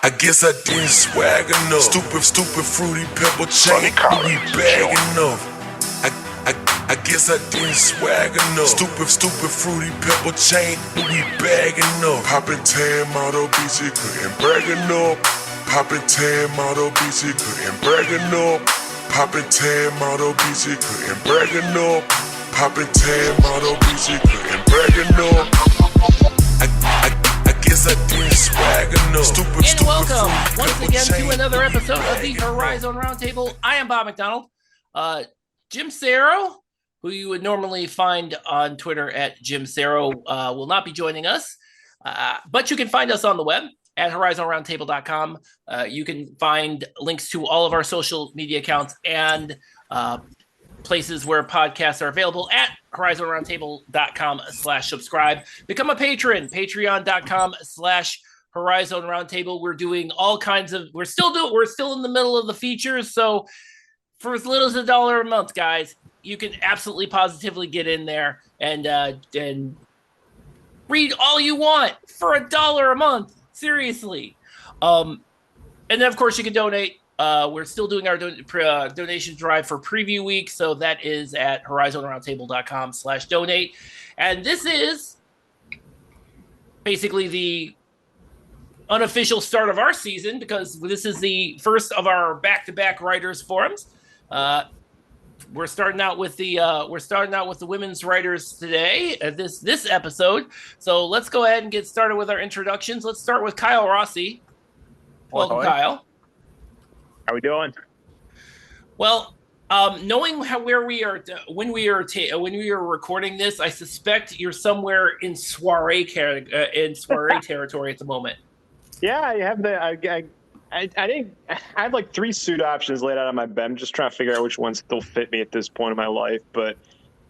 I guess I didn't swag enough. Stupid fruity pebble chain. We bag enough. I guess I didn't swag enough. Stupid fruity pebble chain. We bag enough. Poppin' tan model BC couldn't brag enough. Poppin' tan model BC couldn't brag enough. Poppin' tan model BC couldn't brag enough. Poppin' tan model BC couldn't brag enough. I guess I didn't swag enough. And welcome once again to another episode of the HoriZone Roundtable. I am Bob McDonald. Jim Cerro, who you would normally find on Twitter at Jim Cerro, will not be joining us. But you can find us on the web at HoriZoneRoundtable.com. You can find links to all of our social media accounts and places where podcasts are available at HoriZoneRoundtable.com/subscribe. Become a patron, patreon.com/HoriZone Roundtable. We're doing all kinds of, we're still in the middle of the features. So for as little as $1 a month, guys, you can absolutely positively get in there and read all you want for $1 a month. Seriously. And then of course you can donate. We're still doing our donation drive for preview week. So that is at HoriZoneRoundtable.com/donate. And this is basically the unofficial start of our season because this is the first of our back-to-back writers forums. We're starting out with the women's writers today. This episode. So let's go ahead and get started with our introductions. Let's start with Kyle Rossi. Welcome, Kyle. How we doing? Well, knowing where we are when we are recording this, I suspect you're somewhere in soiree territory at the moment. Yeah, I have I have like 3 suit options laid out on my bed. I'm just trying to figure out which ones still fit me at this point in my life. But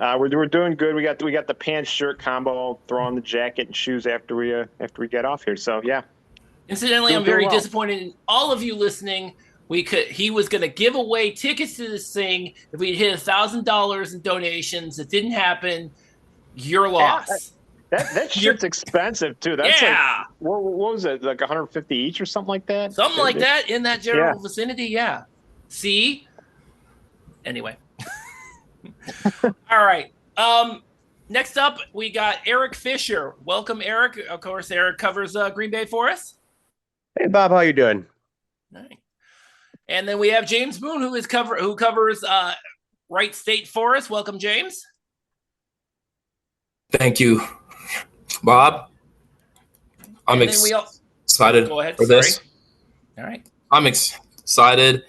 we're doing good. We got the pants shirt combo. Throw on the jacket and shoes after we get off here. So yeah. Incidentally, I'm very disappointed in all of you listening. He was going to give away tickets to this thing if we hit $1,000 in donations. It didn't happen. Your loss. That shirt's expensive too. That's like, what was it, like 150 each or something like that? Something like that in that general vicinity. Yeah. See. Anyway. All right. Next up, we got Eric Fischer. Welcome, Eric. Of course, Eric covers Green Bay for us. Hey, Bob, how you doing? Nice. And then we have James Boone, who covers Wright State for us. Welcome, James. Thank you, Bob. I'm excited for this. All right. I'm excited,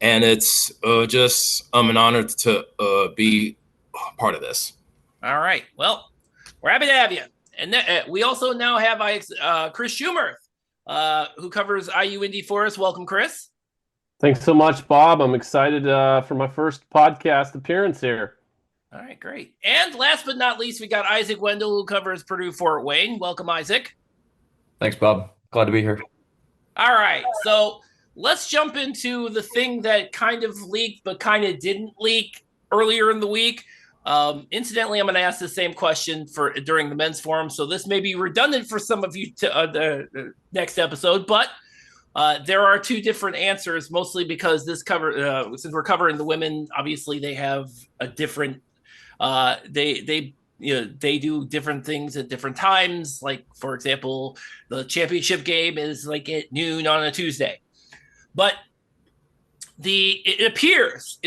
and it's just an honor to be part of this. All right. Well, we're happy to have you. And we also now have Chris Schumerth, who covers IU Indy for us. Welcome, Chris. Thanks so much, Bob. I'm excited for my first podcast appearance here. All right, great. And last but not least, we got Isaac Wendel, who covers Purdue Fort Wayne. Welcome, Isaac. Thanks, Bob. Glad to be here. All right, so let's jump into the thing that kind of leaked but kind of didn't leak earlier in the week. Incidentally, I'm going to ask the same question during the men's forum, so this may be redundant for some of you to the next episode, but there are 2 different answers, mostly because since we're covering the women, obviously they have a different. They do different things at different times. Like, for example, the championship game is like at noon on a Tuesday. But it appears,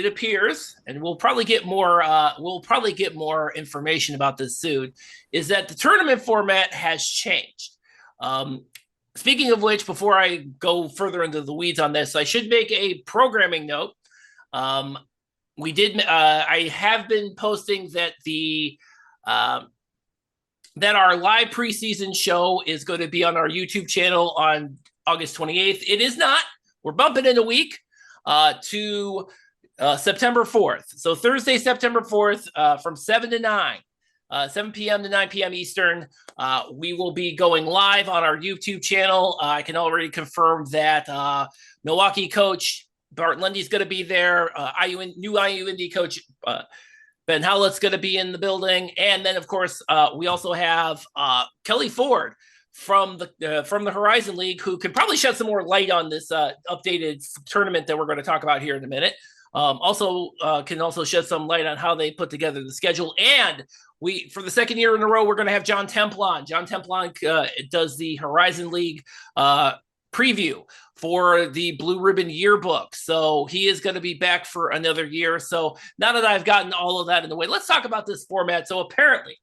and we'll probably get more information about this soon, is that the tournament format has changed. Speaking of which, before I go further into the weeds on this, I should make a programming note. I have been posting that that our live preseason show is going to be on our YouTube channel on August 28th. It is not. We're bumping in a week to September 4th. So Thursday, September 4th, from 7 p.m. to 9 p.m. Eastern. We will be going live on our YouTube channel. I can already confirm that Milwaukee coach Bart Lundy's going to be there. New IU Indy coach Ben Howlett's going to be in the building. And then, of course, we also have Kelly Ford, from the HoriZone League, who could probably shed some more light on this updated tournament that we're going to talk about here in a minute. Also can also shed some light on how they put together the schedule. And for the second year in a row, we're going to have John Templon. John Templon does the HoriZone League preview for the Blue Ribbon Yearbook. So he is going to be back for another year. So now that I've gotten all of that in the way, let's talk about this format. So apparently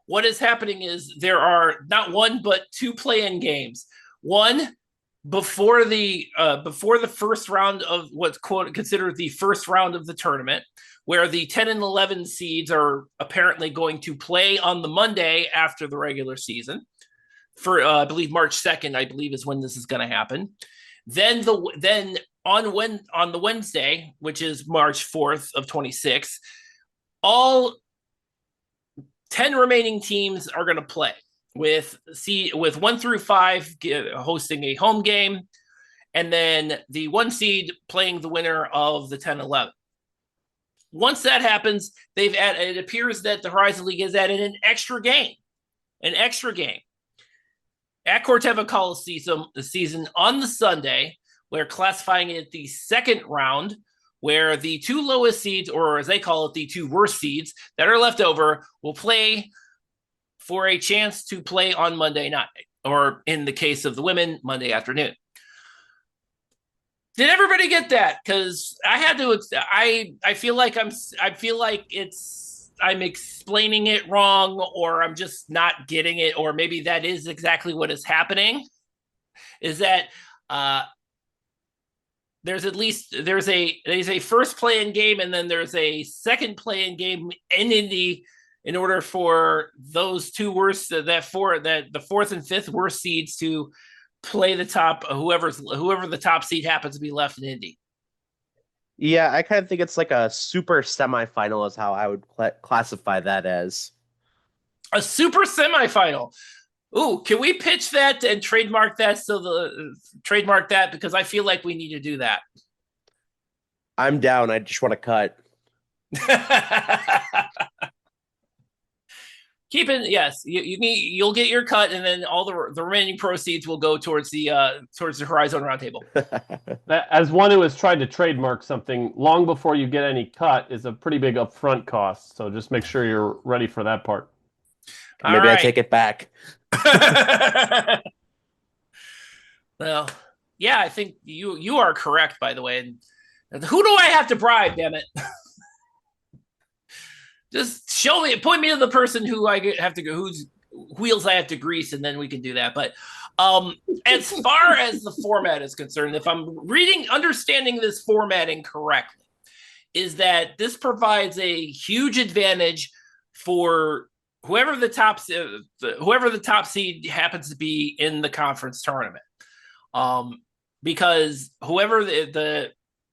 what is happening is there are not one, but two play-in games. One before the first round of what's considered the first round of the tournament, where the 10 and 11 seeds are apparently going to play on the Monday after the regular season. For I believe March 2nd, I believe is when this is going to happen. Then on the Wednesday, which is March 4th of 26, all 10 remaining teams are going to play with 1 through 5 hosting a home game, and then the 1 seed playing the winner of the 10-11. Once that happens, it appears that the HoriZone League has added an extra game at Corteva Coliseum on the Sunday. We're classifying it the second round, where the 2 lowest seeds, or as they call it, the 2 worst seeds that are left over, will play for a chance to play on Monday night, or in the case of the women, Monday afternoon. Did everybody get that? Because I had to. I feel like I'm explaining it wrong, or I'm just not getting it, or maybe that is exactly what is happening. Is that there's a first play-in game, and then there's a second play-in game in Indy, in order for those 2 worst, the 4th and 5th worst seeds to play the top, whoever the top seed happens to be left in Indy. Yeah, I kind of think it's like a super semifinal is how I would classify that as. A super semifinal. Ooh, can we pitch that and trademark that? Trademark that, because I feel like we need to do that. I'm down. I just want to cut. Yes, you'll get your cut, and then all the remaining proceeds will go towards the HoriZone Roundtable. As one who has tried to trademark something long before you get any cut is a pretty big upfront cost. So just make sure you're ready for that part. Maybe I take it back. Well, yeah, I think you are correct, by the way. And who do I have to bribe, damn it? Just point me to the person who I have to go, whose wheels I have to grease, and then we can do that. But as far as the format is concerned, if I'm understanding this formatting correctly, is that this provides a huge advantage for whoever the top seed happens to be in the conference tournament, because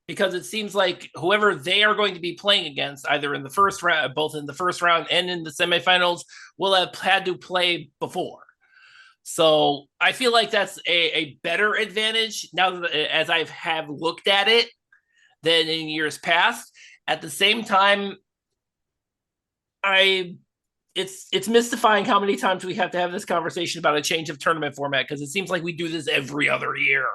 because it seems like whoever they are going to be playing against, either in the first round, both in the first round and in the semifinals, will have had to play before. So I feel like that's a better advantage now as I have looked at it than in years past. At the same time, it's mystifying how many times we have to have this conversation about a change of tournament format, because it seems like we do this every other year.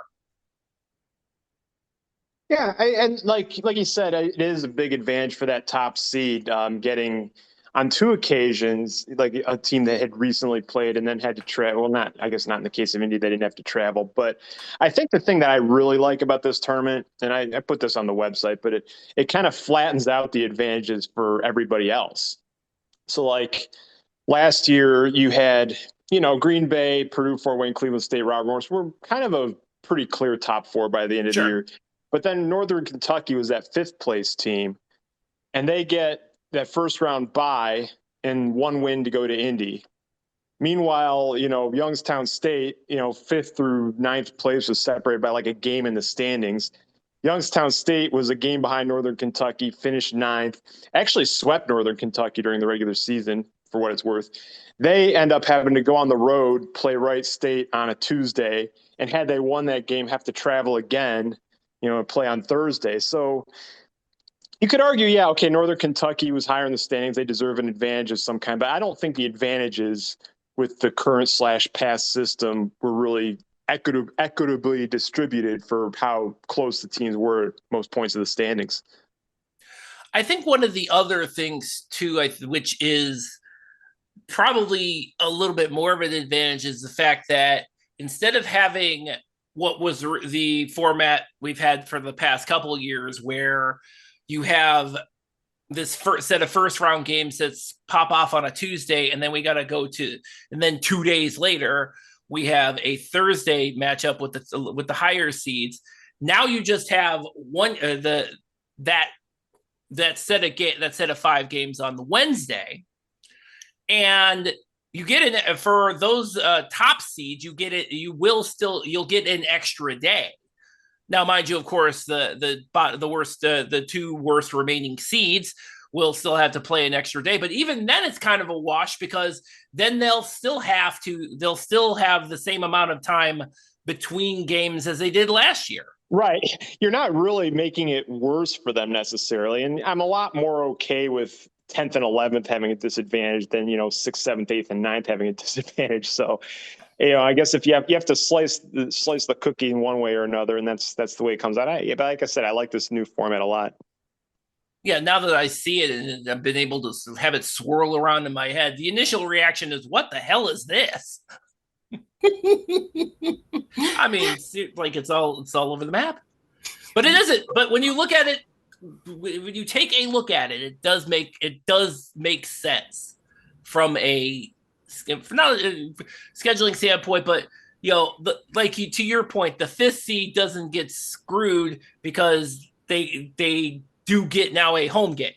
Yeah, and like you said, it is a big advantage for that top seed getting on 2 occasions, like a team that had recently played and then had to travel. Well, I guess not in the case of Indy, they didn't have to travel. But I think the thing that I really like about this tournament, and I put this on the website, but it kind of flattens out the advantages for everybody else. So like last year you had, Green Bay, Purdue, Fort Wayne, Cleveland State, Robert Morris were kind of a pretty clear top 4 by the end of the year. But then Northern Kentucky was that 5th place team, and they get that first round bye and 1 win to go to Indy. Meanwhile, Youngstown State, 5th through 9th place was separated by like a game in the standings. Youngstown State was a game behind Northern Kentucky, finished 9th, actually swept Northern Kentucky during the regular season, for what it's worth. They end up having to go on the road, play Wright State on a Tuesday, and had they won that game, have to travel again, play on Thursday. So you could argue, yeah, okay, Northern Kentucky was higher in the standings. They deserve an advantage of some kind, but I don't think the advantages with the current /pass system were really equitably distributed for how close the teams were at most points of the standings. I think one of the other things too, which is probably a little bit more of an advantage, is the fact that instead of having what was the format we've had for the past couple of years, where you have this first set of first round games that's pop off on a Tuesday, and then we got to go to, and then 2 days later we have a Thursday matchup with the higher seeds. Now you just have one that set of 5 games on the Wednesday, and you get in for those top seeds. You'll get an extra day. Now, mind you, of course, the 2 worst remaining seeds will still have to play an extra day. But even then, it's kind of a wash, because then they'll still have the same amount of time between games as they did last year. Right. You're not really making it worse for them necessarily. And I'm a lot more okay with 10th and 11th having a disadvantage than, 6th, 7th, 8th, and 9th having a disadvantage. So, I guess if you have to slice the cookie in one way or another, and that's the way it comes out. But like I said, I like this new format a lot. Yeah, now that I see it and I've been able to have it swirl around in my head, the initial reaction is, what the hell is this? I mean, like it's all over the map. But it isn't. But when you look at it, when you take a look at it, it does make sense from not a scheduling standpoint, but to your point, the 5th seed doesn't get screwed because they do get now a home game,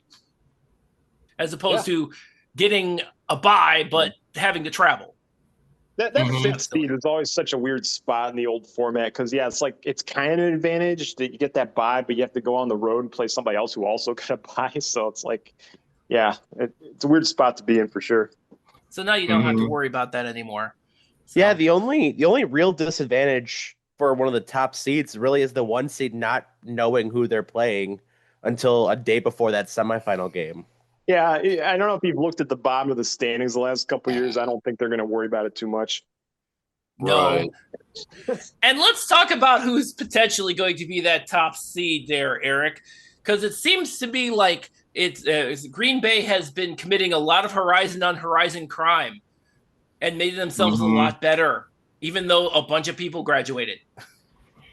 as opposed to getting a bye but having to travel. That 5th seed is always such a weird spot in the old format, because it's kind of an advantage that you get that bye, but you have to go on the road and play somebody else who also got a bye. So it's it's a weird spot to be in for sure. So now you don't have to worry about that anymore. So. Yeah, the only real disadvantage for one of the top seeds really is the 1 seed not knowing who they're playing until a day before that semifinal game. Yeah, I don't know if you've looked at the bottom of the standings the last couple of years. I don't think they're going to worry about it too much. No. Right. And let's talk about who's potentially going to be that top seed there, Eric, because it seems to be like Green Bay has been committing a lot of Horizon on Horizon crime and made themselves a lot better, even though a bunch of people graduated.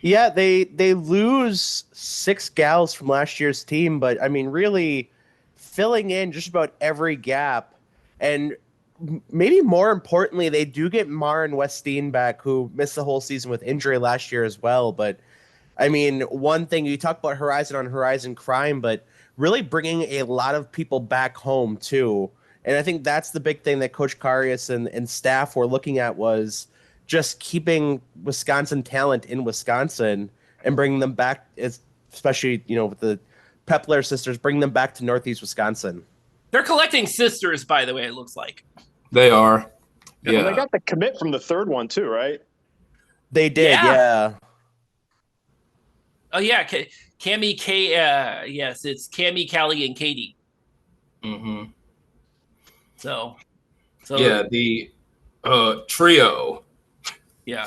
Yeah, they lose 6 gals from last year's team, but I mean, really filling in just about every gap. And maybe more importantly, they do get Maren Westeen back, who missed the whole season with injury last year as well. But I mean, one thing, you talk about Horizon on Horizon crime, but really bringing a lot of people back home too. And I think that's the big thing that Coach Karius and staff were looking at, was just keeping Wisconsin talent in Wisconsin and bringing them back, especially, with the Pepler sisters, bring them back to Northeast Wisconsin. They're collecting sisters, by the way, it looks like. They are. Yeah. And they got the commit from the 3rd one too, right? They did, yeah. Oh, yeah. Cammy K. Yes, it's Cammy, Callie, and Katie. Mm-hmm. So yeah, the trio. Yeah.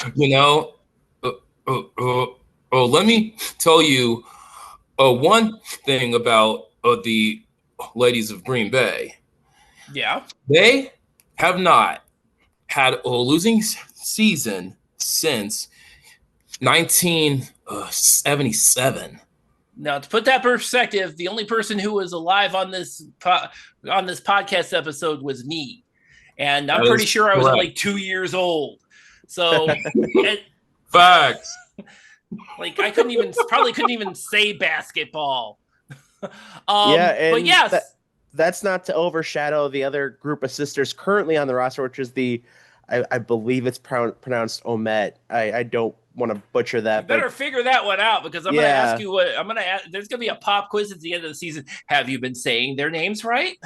Let me tell you one thing about the ladies of Green Bay. Yeah. They have not had a losing season since 1977. Now, to put that in perspective, the only person who was alive on this podcast episode was me, and I'm pretty sure I was like 2 years old. So, facts. Like I couldn't even say basketball. And but yes, that's not to overshadow the other group of sisters currently on the roster, which is I believe it's pronounced Omet. I don't want to butcher that. You better figure that one out, because I'm going to ask you there's going to be a pop quiz at the end of the season. Have you been saying their names right?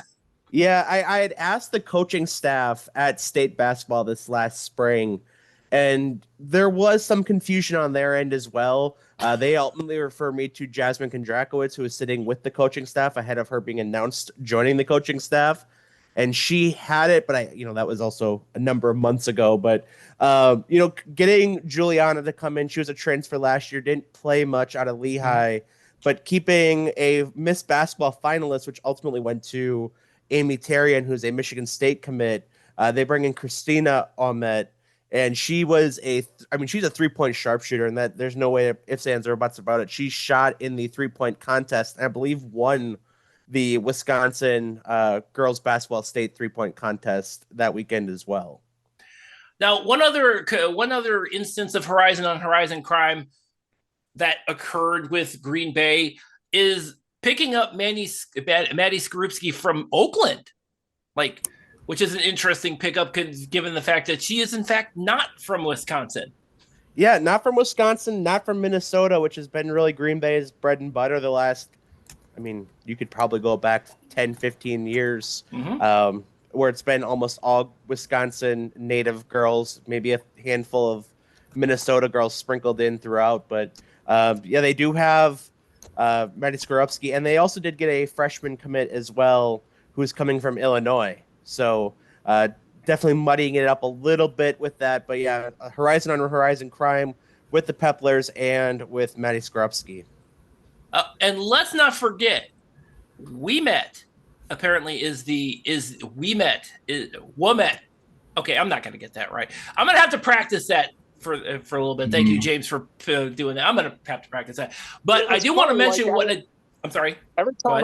Yeah, I had asked the coaching staff at state basketball this last spring, and there was some confusion on their end as well. They ultimately refer me to Jasmine Kondrakowicz, who is sitting with the coaching staff ahead of her being announced joining the coaching staff. and she had it, but that was also a number of months ago. But getting Juliana to come in, she was a transfer last year, didn't play much out of Lehigh, but keeping a Miss Basketball finalist, which ultimately went to Amy Tarian, who's a Michigan State commit. They bring in Christina Ahmed, and she's a 3-point sharpshooter, and that there's no way ifs, ands, or buts about it. She shot in the 3-point contest, and I believe won the Wisconsin girls basketball state 3-point contest that weekend as well. Now, one other instance of Horizon on Horizon crime that occurred with Green Bay is picking up Maddie Skorupski from Oakland, which is an interesting pickup given the fact that she is in fact not from Wisconsin. Yeah, not from Wisconsin, not from Minnesota, which has been really Green Bay's bread and butter the last, you could probably go back 10, 15 years, where it's been almost all Wisconsin native girls, maybe a handful of Minnesota girls sprinkled in throughout. But they do have Maddie Skorupski, and they also did get a freshman commit as well, who's coming from Illinois. So definitely muddying it up a little bit with that. But yeah, Horizon on Horizon crime with the Peplers and with Maddie Skorupski. And let's not forget, We Met apparently is Womet. Okay, I'm not going to get that right. I'm going to have to practice that for a little bit. Thank you, James, for doing that. I'm going to have to practice that. But I do want to mention I'm sorry. Every time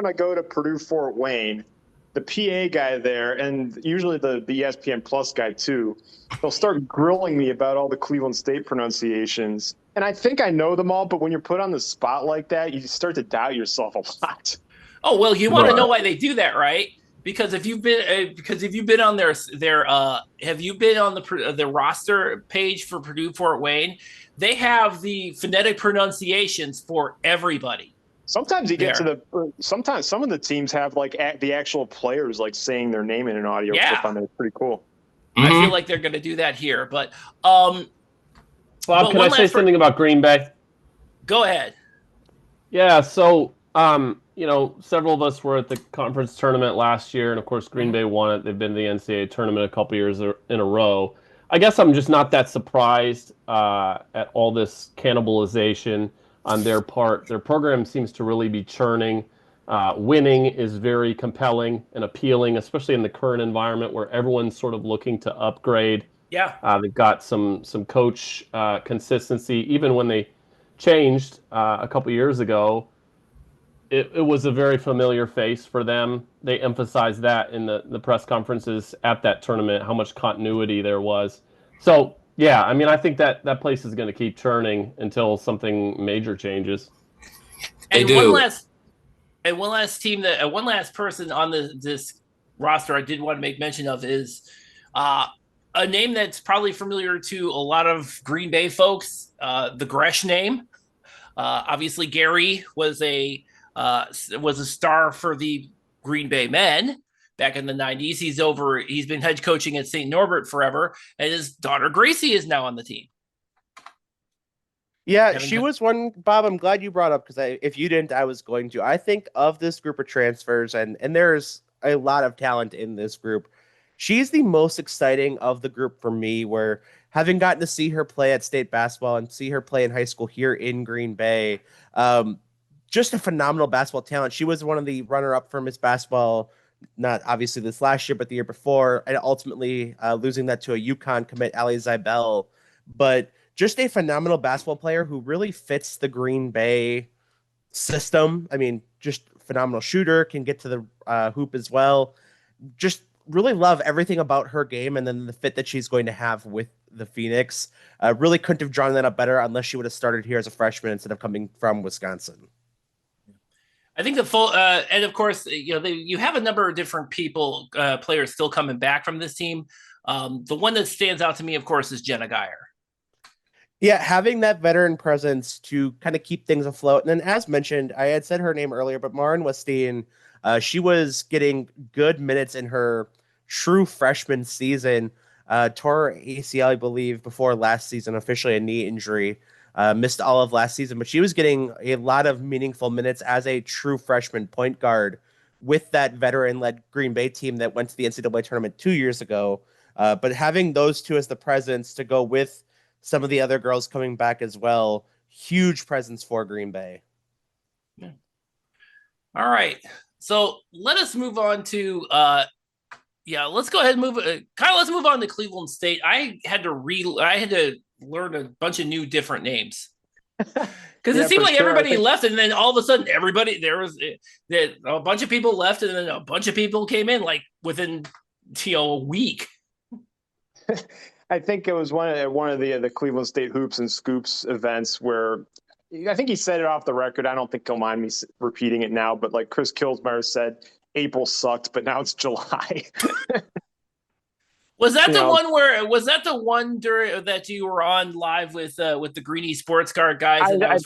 I go to Purdue Fort Wayne, the PA guy there, and usually the ESPN Plus guy too, they'll start grilling me about all the Cleveland State pronunciations. And I think I know them all, but when you're put on the spot like that, you start to doubt yourself a lot. Oh, well, you want to know why they do that, right? Because if you've been on their have you been on the roster page for Purdue Fort Wayne? They have the phonetic pronunciations for everybody. Sometimes you get sometimes some of the teams have the actual players saying their name in an audio clip on there. It's pretty cool. I feel like they're going to do that here, but Bob, can I say something about Green Bay? Go ahead. Yeah, so several of us were at the conference tournament last year, and of course Green Bay won it. They've been to the NCAA tournament a couple years in a row. I guess I'm just not that surprised at all this cannibalization on their part. Their program seems to really be churning. Winning is very compelling and appealing, especially in the current environment where everyone's sort of looking to upgrade. Yeah. They've got some coach consistency. Even when they changed a couple years ago, it was a very familiar face for them. They emphasized that in the press conferences at that tournament, how much continuity there was. So, yeah, I think that place is going to keep churning until something major changes. And one last team one last person on this roster I did want to make mention of is a name that's probably familiar to a lot of Green Bay folks, the Gresh name. Obviously, Gary was a star for the Green Bay men back in the 90s. He's been head coaching at St. Norbert forever, and his daughter Gracie is now on the team. Yeah, she was one, Bob, I'm glad you brought up, because if you didn't, I was going to. I think of this group of transfers, and there's a lot of talent in this group. She's the most exciting of the group for me, where having gotten to see her play at state basketball and see her play in high school here in Green Bay, just a phenomenal basketball talent. She was one of the runner-up for Miss Basketball, not obviously this last year, but the year before, and ultimately losing that to a UConn commit, Ali Zybel. But just a phenomenal basketball player who really fits the Green Bay system. Just phenomenal shooter, can get to the hoop as well. Just really love everything about her game, and then the fit that she's going to have with the Phoenix. Really couldn't have drawn that up better unless she would have started here as a freshman instead of coming from Wisconsin. I think the full, and of course, you have a number of different players still coming back from this team. The one that stands out to me, of course, is Jenna Geyer. Yeah, having that veteran presence to kind of keep things afloat. And then, as mentioned, I had said her name earlier, but Maren Westeen, she was getting good minutes in her true freshman season. Tore ACL, I believe, before last season, officially a knee injury. Missed all of last season, but she was getting a lot of meaningful minutes as a true freshman point guard with that veteran-led Green Bay team that went to the NCAA tournament 2 years ago. But having those two as the presence to go with some of the other girls coming back as well, huge presence for Green Bay. Yeah. All right. So let us move on to let's go ahead and move let's move on to Cleveland State. I had to learn a bunch of new different names. Because it seemed like everybody left, and then all of a sudden, a bunch of people left, and then a bunch of people came in like within a week. I think it was one of the Cleveland State Hoops and Scoops events where I think he said it off the record. I don't think he'll mind me repeating it now, but like Chris Kilsmeyer said, April sucked, but now it's July. Was that the one during that you were on live with the Greeny Sports Card guys? And I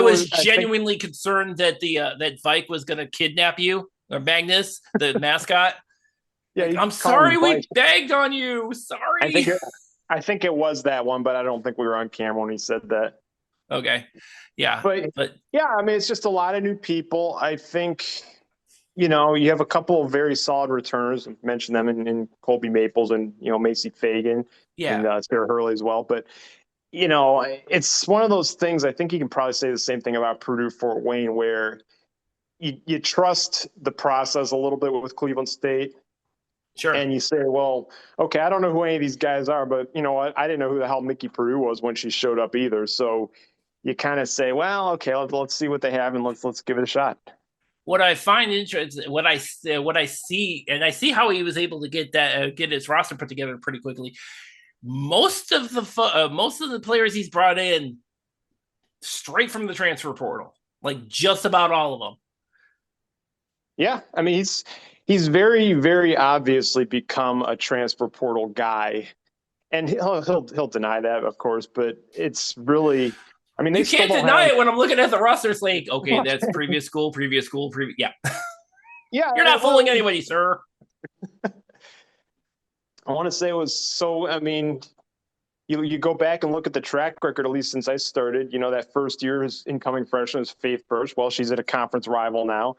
was genuinely concerned that that Vike was going to kidnap you, or Magnus, the mascot. Yeah, I'm sorry we bagged on you. Sorry. I think it was that one, but I don't think we were on camera when he said that. Okay. Yeah. But yeah, I mean, it's just a lot of new people. I think, you have a couple of very solid returners. I've mentioned them in Colby Maples and, Macy Fagan and Sarah Hurley as well. But, it's one of those things. I think you can probably say the same thing about Purdue Fort Wayne, where you trust the process a little bit with Cleveland State. Sure. And you say, well, okay, I don't know who any of these guys are, but you know what? I didn't know who the hell Mickey Purdue was when she showed up either. So you kind of say, well, okay, let's see what they have and let's give it a shot. What I find interesting, what I see, and I see how he was able to get his roster put together pretty quickly. Most of the players he's brought in straight from the transfer portal, like just about all of them. Yeah, I mean he's very, very obviously become a transfer portal guy, and he'll deny that, of course, but it's really. I mean, you can't deny it when I'm looking at the roster. It's like, okay, that's previous school. Yeah. Yeah. You're not fooling anybody, sir. I want to say it was so, I mean, you go back and look at the track record, at least since I started, that first year his incoming freshman was Faith Birch. Well, she's at a conference rival now.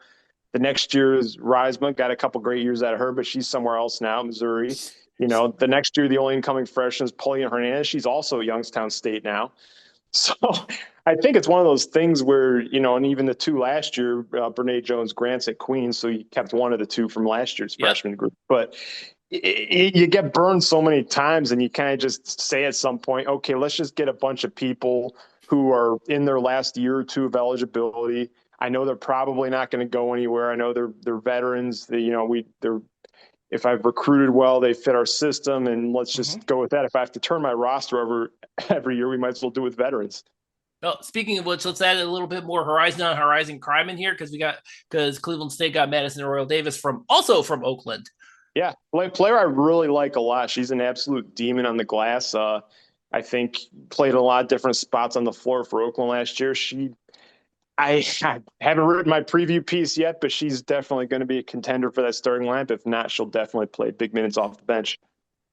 The next year is Reisman, got a couple great years out of her, but she's somewhere else now, Missouri. The next year, the only incoming freshman is Paulina Hernandez. She's also at Youngstown State now. So I think it's one of those things where, and even the two last year, Brene Jones-Grant's at Queens, so you kept one of the two from last year's freshman group. But you get burned so many times and you kind of just say at some point, okay, let's just get a bunch of people who are in their last year or two of eligibility. I know they're probably not going to go anywhere. I know they're veterans. If I've recruited well, they fit our system, and let's just go with that. If I have to turn my roster over every year, we might as well do it with veterans. Well, speaking of which, let's add a little bit more Horizon crime in here because Cleveland State got Madison Royal Davis from Oakland. Yeah, player I really like a lot. She's an absolute demon on the glass. I think played a lot of different spots on the floor for Oakland last year. I haven't written my preview piece yet, but she's definitely going to be a contender for that starting lineup. If not, she'll definitely play big minutes off the bench.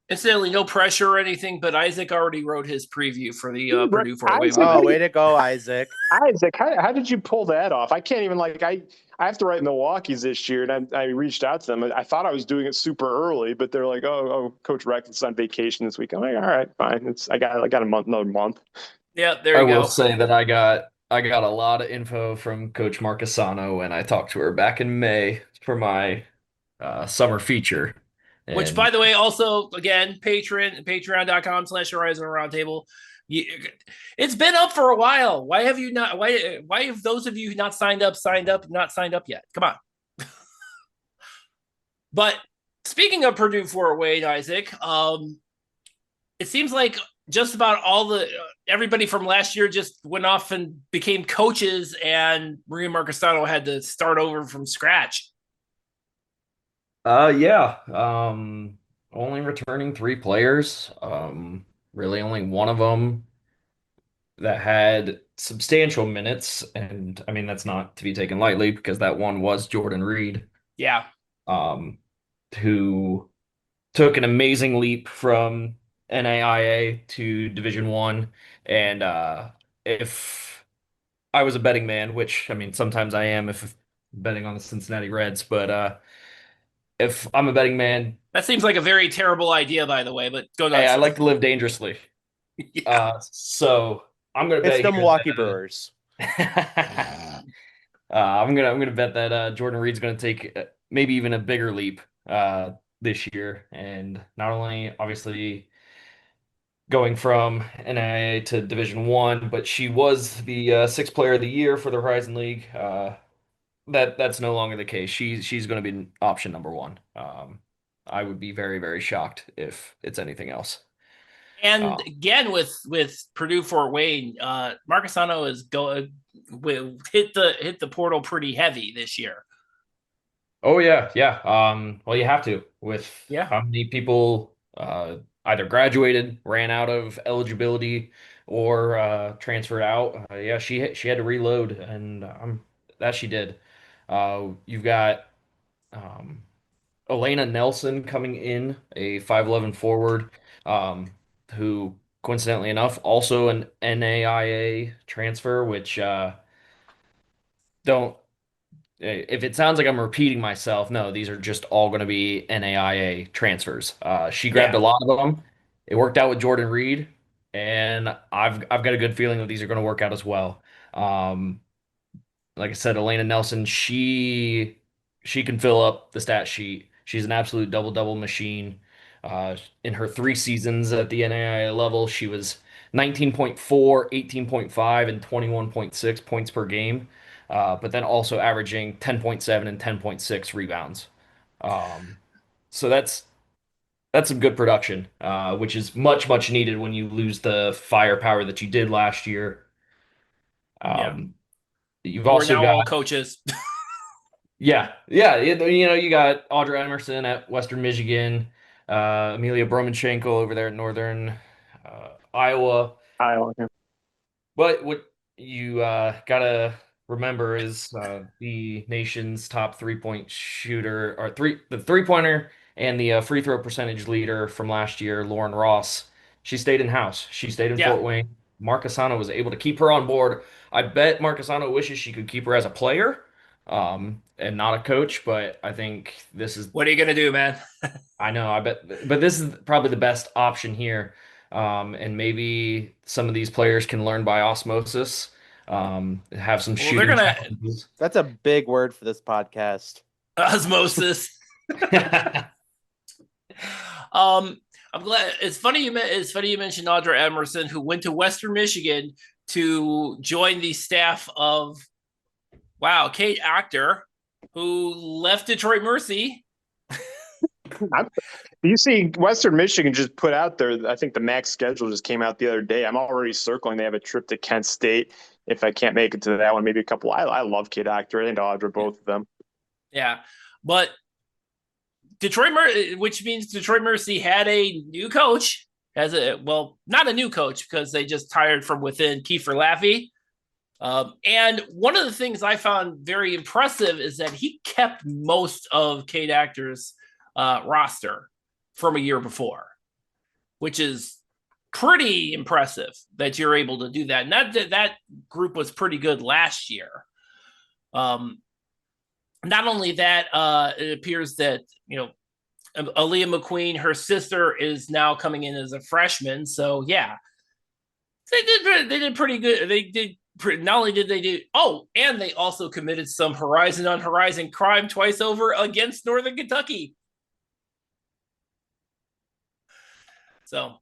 Incidentally, no pressure or anything, but Isaac already wrote his preview for the Purdue Fort Wayne. Oh, way to go, Isaac! Isaac, how did you pull that off? I can't even I have to write Milwaukee's this year, and I reached out to them. I thought I was doing it super early, but they're like, "Oh, Coach Reck's on vacation this week." I'm like, "All right, fine. I got another month." Yeah, there you go. I will say that I got a lot of info from Coach Marcasano, and I talked to her back in May for my summer feature. Which, by the way, also, again, patreon.com/HoriZone Roundtable. It's been up for a while. Why have you not? Why have those of you not signed up yet? Come on. But speaking of Purdue Fort Wayne, Isaac, it seems like just about everybody from last year just went off and became coaches, and Maria Marcasano had to start over from scratch. Yeah. Only returning 3 players. Really only one of them that had substantial minutes, and I mean that's not to be taken lightly because that one was Jordan Reed. Yeah. Who took an amazing leap from NAIA to Division I, and if I was a betting man, which I mean sometimes I am, if betting on the Cincinnati Reds. But if I'm a betting man, That seems like a very terrible idea, by the way, but go hey, I nuts. like to live dangerously. Yeah. So I'm gonna It's bet the here Milwaukee Brewers. I'm gonna bet that Jordan Reed's gonna take maybe even a bigger leap this year, and not only obviously going from NAIA to Division One, but she was the sixth player of the year for the Horizon League. That's no longer the case. She's going to be option number one. I would be very, very shocked if it's anything else. And again, with Purdue Fort Wayne, Marcasano is going hit the portal pretty heavy this year. Oh yeah, yeah. Well, you have to with Yeah. how many people either graduated, ran out of eligibility, or transferred out. Yeah, she had to reload, and that she did. You've got um, Elena Nelson coming in, a 5'11 forward, who coincidentally enough also an NAIA transfer, which don't if it sounds like I'm repeating myself, no, these are just all going to be NAIA transfers. She grabbed a Yeah. lot of them. It worked out with Jordan Reed, and I've got a good feeling that these are going to work out as well. Um, like I said, Elena Nelson, she can fill up the stat sheet. She's an absolute double-double machine. In her 3 seasons at the NAIA level, she was 19.4, 18.5, and 21.6 points per game, but then also averaging 10.7 and 10.6 rebounds. Um, so that's some good production, which is much, much needed when you lose the firepower that you did last year. Yeah. You've We're also now got all coaches. Yeah. You got Audra Emerson at Western Michigan, Amelia Bromanchenko over there at Northern Iowa. Iowa. Yeah. But what you gotta remember is the nation's top 3-point shooter, or the 3-pointer and the free throw percentage leader from last year, Lauren Ross. She stayed in house. She stayed in Yeah. Fort Wayne. Mark Asano was able to keep her on board. I bet Mark Asano wishes she could keep her as a player, and not a coach. But I think this is. What are you gonna do, man? I know. I bet, but this is probably the best option here. And maybe some of these players can learn by osmosis, have some Well, they're shooting gonna challenges. That's a big word for this podcast. osmosis. I'm glad. It's funny you mentioned Audra Emerson, who went to Western Michigan to join the staff of Kate Actor, who left Detroit Mercy. You see, Western Michigan just put out there. I think the max schedule just came out the other day. I'm already circling. They have a trip to Kent State. If I can't make it to that one, maybe a couple. I love Kid Actor and Audra, both of them. Yeah, but which means Detroit Mercy had a new coach. Not a new coach because they just hired from within Kiefer Laffey. And one of the things I found very impressive is that he kept most of Kate Actor's roster from a year before, which is pretty impressive that you're able to do that. And that group was pretty good last year. Not only that, it appears that, Aaliyah McQueen, her sister, is now coming in as a freshman. So yeah, they did pretty good. Not only did they do, and they also committed some Horizon on Horizon crime twice over against Northern Kentucky. So,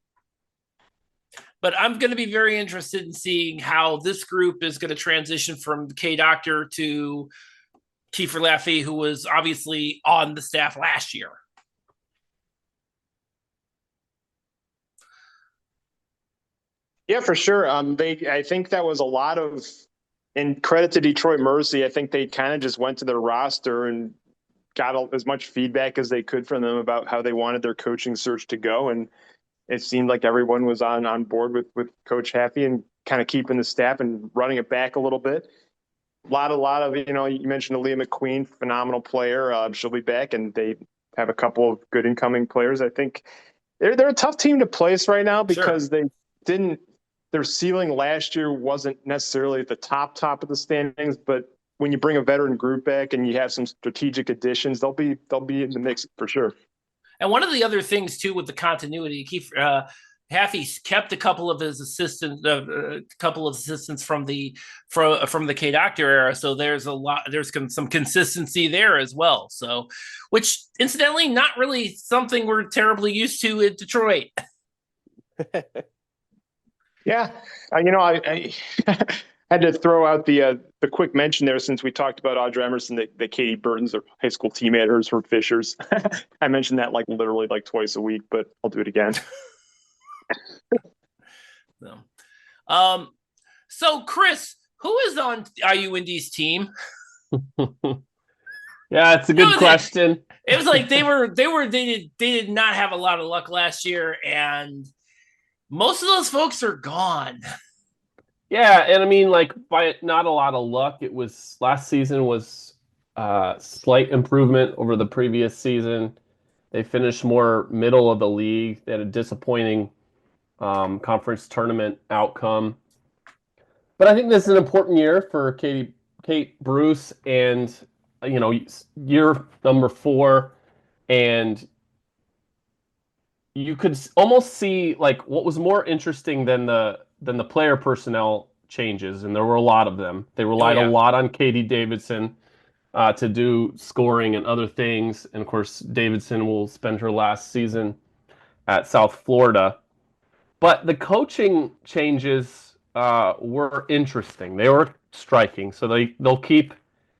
but I'm going to be very interested in seeing how this group is going to transition from K Doctor to Kiefer Laffey, who was obviously on the staff last year. Yeah, for sure. I think that was a lot of, and credit to Detroit Mercy. I think they kind of just went to their roster and got as much feedback as they could from them about how they wanted their coaching search to go, and it seemed like everyone was on board with Coach Haffey and kind of keeping the staff and running it back a little bit. A lot of you mentioned Aaliyah McQueen, phenomenal player. She'll be back, and they have a couple of good incoming players. I think they're a tough team to place right now because they didn't. Their ceiling last year wasn't necessarily at the top of the standings, but when you bring a veteran group back and you have some strategic additions, they'll be in the mix for sure. And one of the other things too with the continuity, Haffey's kept a couple of his assistants, from the K Doctor era. So there's some consistency there as well. So, which incidentally, not really something we're terribly used to in Detroit. Yeah, I had to throw out the quick mention there since we talked about Audra Emerson that Katie Burton's a high school teammate of hers from Fischer's. I mentioned that literally twice a week, but I'll do it again. So Chris, who is on IU Indy's team? Yeah, it's a good question. It was like they did not have a lot of luck last year, and most of those folks are gone. Yeah, and I mean, by not a lot of luck, it was last season was slight improvement over the previous season. They finished more middle of the league. They had a disappointing conference tournament outcome. But I think this is an important year for Kate Bruce, and year number 4, and you could almost see what was more interesting than the player personnel changes, and there were a lot of them. They relied a lot on Katie Davidson to do scoring and other things, and of course Davidson will spend her last season at South Florida. But the coaching changes were interesting. They were striking. So they'll keep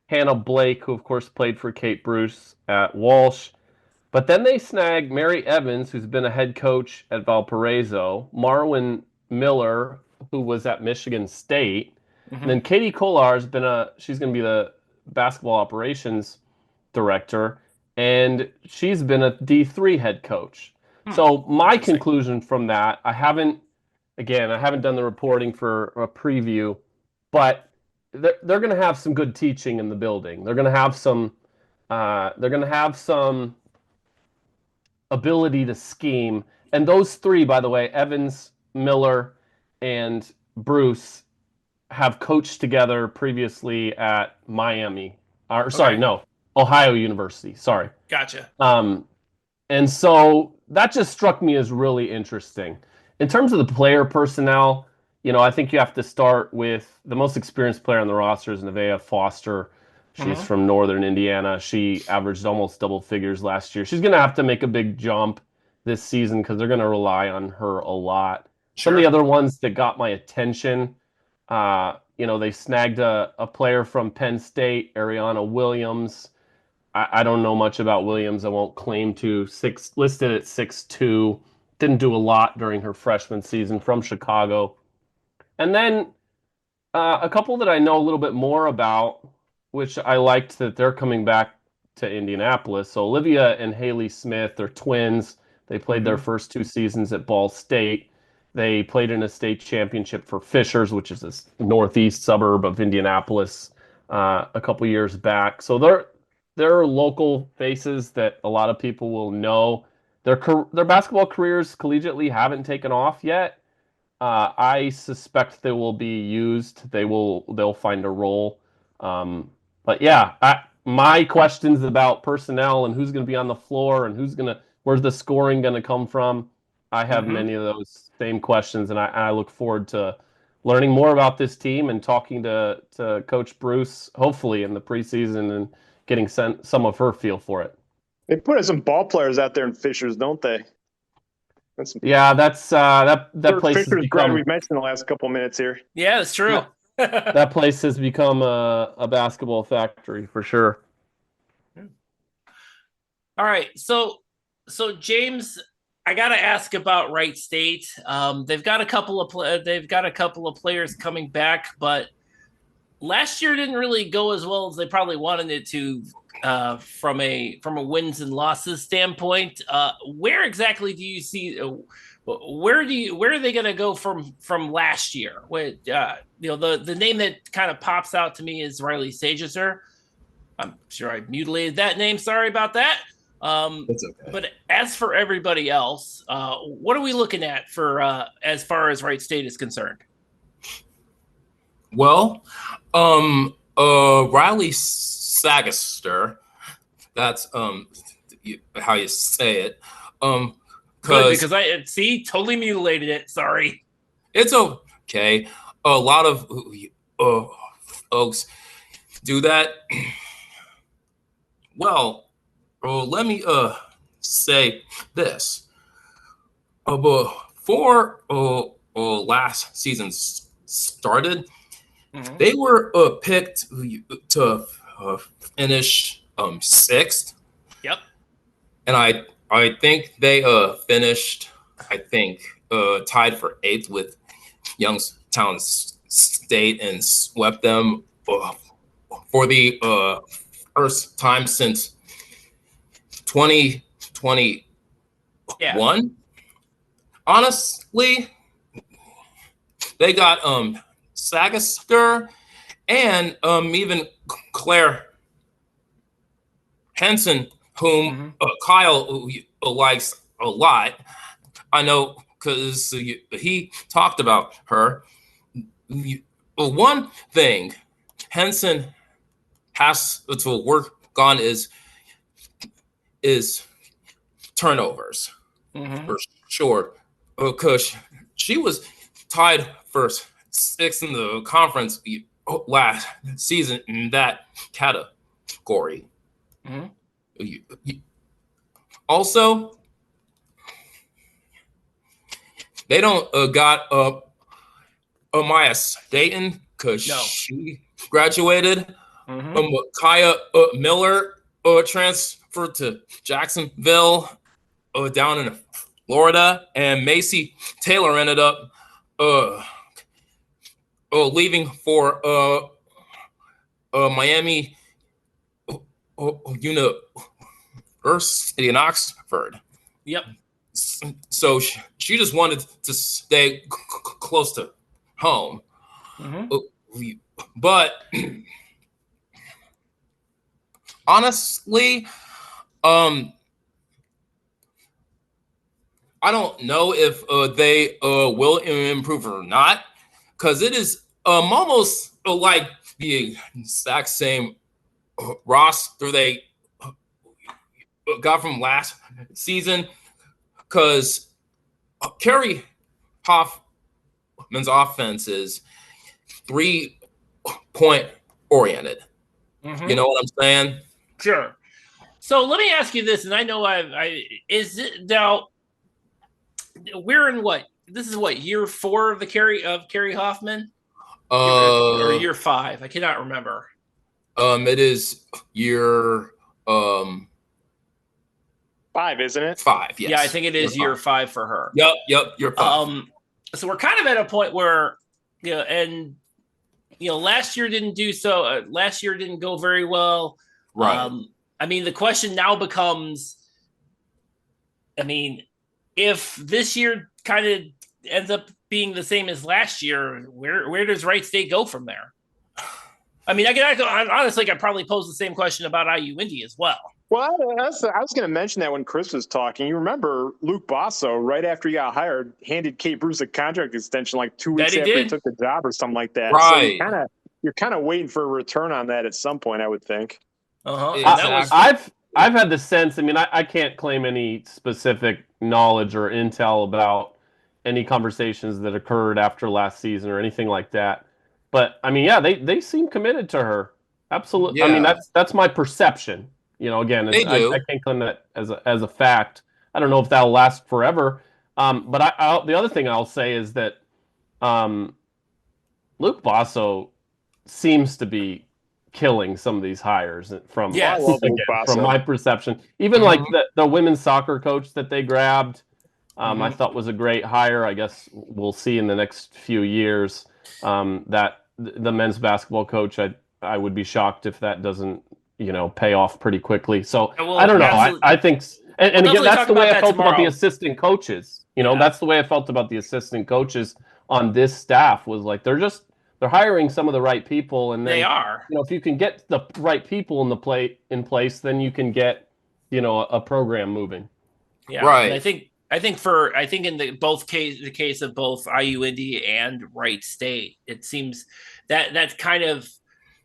Hannah Blake, who of course played for Kate Bruce at Walsh. But then they snag Mary Evans, who's been a head coach at Valparaiso, Marwin Miller, who was at Michigan State, and then Katie Kolar's she's going to be the basketball operations director, and she's been a D3 head coach. So my conclusion from that, I haven't done the reporting for a preview, but they're going to have some good teaching in the building. They're going to have some ability to scheme. And those three, by the way, Evans, Miller, and Bruce, have coached together previously at Ohio University. Sorry. Gotcha. And so that just struck me as really interesting. In terms of the player personnel, I think you have to start with the most experienced player on the roster is Nevaeh Foster. She's from Northern Indiana. She averaged almost double figures last year. She's going to have to make a big jump this season because they're going to rely on her a lot. Some of the other ones that got my attention, they snagged a player from Penn State, Ariana Williams. I don't know much about Williams. I won't claim to. Listed at 6'2". Didn't do a lot during her freshman season, from Chicago. And then a couple that I know a little bit more about, which I liked that they're coming back to Indianapolis. So Olivia and Haley Smith are twins. They played their first 2 seasons at Ball State. They played in a state championship for Fischer's, which is a northeast suburb of Indianapolis, a couple years back. So they're local faces that a lot of people will know. Their basketball careers collegiately haven't taken off yet. I suspect they will be used. They'll find a role. But yeah, my questions about personnel and who's going to be on the floor and where's the scoring going to come from. I have many of those same questions, and I look forward to learning more about this team and talking to Coach Bruce, hopefully in the preseason, and getting some of her feel for it. They put some ball players out there in Fischer's, don't they? That's that place Fischer's has become. we've mentioned in the last couple minutes here. Yeah, that's true. That place has become a basketball factory for sure. All right, so James, I got to ask about Wright State. They've got a couple of players coming back, but last year didn't really go as well as they probably wanted it to from a wins and losses standpoint. Where exactly do you see? Where are they going to go from last year? The name that kind of pops out to me is Riley Sageser. I'm sure I mutilated that name. Sorry about that. That's okay. But as for everybody else, what are we looking at for as far as Wright State is concerned? Well, Riley Sagaster. That's how you say it. Good, because I totally mutilated it. Sorry. It's okay. A lot of folks do that. Well, let me say this. Before last season started, they were picked to finish sixth. Yep. And I think they finished, tied for eighth with Youngstown State and swept them for the first time since 2021. Yeah. Honestly, they got Sagaster and even Claire Henson, whom Kyle likes a lot. I know because he talked about her. One thing Henson has to work on is turnovers, for sure. Because she was tied for sixth in the conference last season in that category. Also, they don't got Amaya Staten because she graduated. Kaya Miller transferred to Jacksonville down in Florida, and Macy Taylor ended up leaving for Miami University in Oxford. Yep. So she just wanted to stay close to home. But honestly, I don't know if they will improve or not, because it is almost like the exact same roster they got from last season, because Kerry Hoffman's offense is 3-point oriented. You know what I'm saying? Sure. So let me ask you this, and I know is it now we're in what? This is what, year 4 of Kerry Hoffman? Or year 5? I cannot remember. It is year 5, isn't it? 5, yes. Yeah, I think it is year 5 for her. Yep, year 5. So we're kind of at a point where, last year didn't do so. Last year didn't go very well. Right. I mean, the question now becomes, if this year kind of ends up being the same as last year, where does Wright State go from there? I mean, honestly, I could probably pose the same question about IU Indy as well. Well, I was going to mention that when Chris was talking. You remember Luke Basso, right after he got hired, handed Kate Bruce a contract extension like 2 weeks after he took the job or something like that. Right. So you're kind of waiting for a return on that at some point, I would think. Exactly. I've had the sense. I mean, I can't claim any specific knowledge or intel about any conversations that occurred after last season or anything like that. But I mean, yeah, they seem committed to her. Absolutely. Yeah. I mean, that's my perception. Again, I can't claim that as a fact. I don't know if that'll last forever. But the other thing I'll say is that Luke Basso seems to be killing some of these hires from my perception. Even like the women's soccer coach that they grabbed, I thought was a great hire. I guess we'll see in the next few years that the men's basketball coach, I would be shocked if that doesn't pay off pretty quickly. So I don't know. I think, and again, that's the way I felt about the assistant coaches. That's the way I felt about the assistant coaches on this staff, was like they're hiring some of the right people, and then, they are. If you can get the right people in place, then you can get a program moving. Yeah, right. And I think in the case of both IU Indy and Wright State, it seems that that's kind of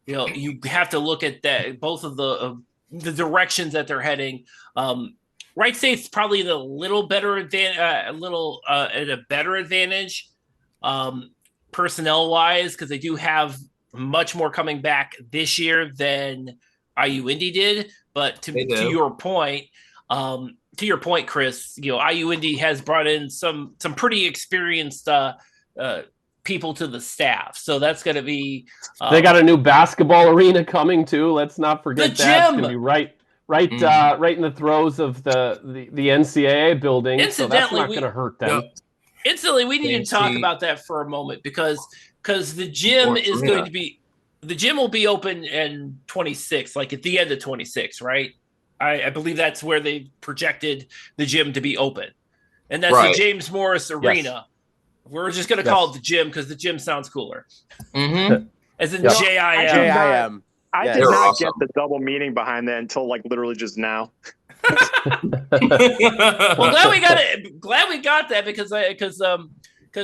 you have to look at that both of the directions that they're heading. Wright State's probably at a little better advantage, at a better advantage, personnel wise, because they do have much more coming back this year than IU Indy did. But to your point, Chris, IU Indy has brought in some pretty experienced people to the staff, so that's going to be. They got a new basketball arena coming too. Let's not forget the that. gym. It's going to be right in the throes of the NCAA building. So that's not going to hurt them. Instantly, we need to talk about that for a moment because the gym is going to be. The gym will be open in 26, like at the end of 26, right? I believe that's where they projected the gym to be open. And that's the James Morris Arena. Yes. We're just going to call it the gym because the gym sounds cooler. Mm-hmm. As in JIM. JIM. I did not get the double meaning behind that until like literally just now. Well, glad we got that because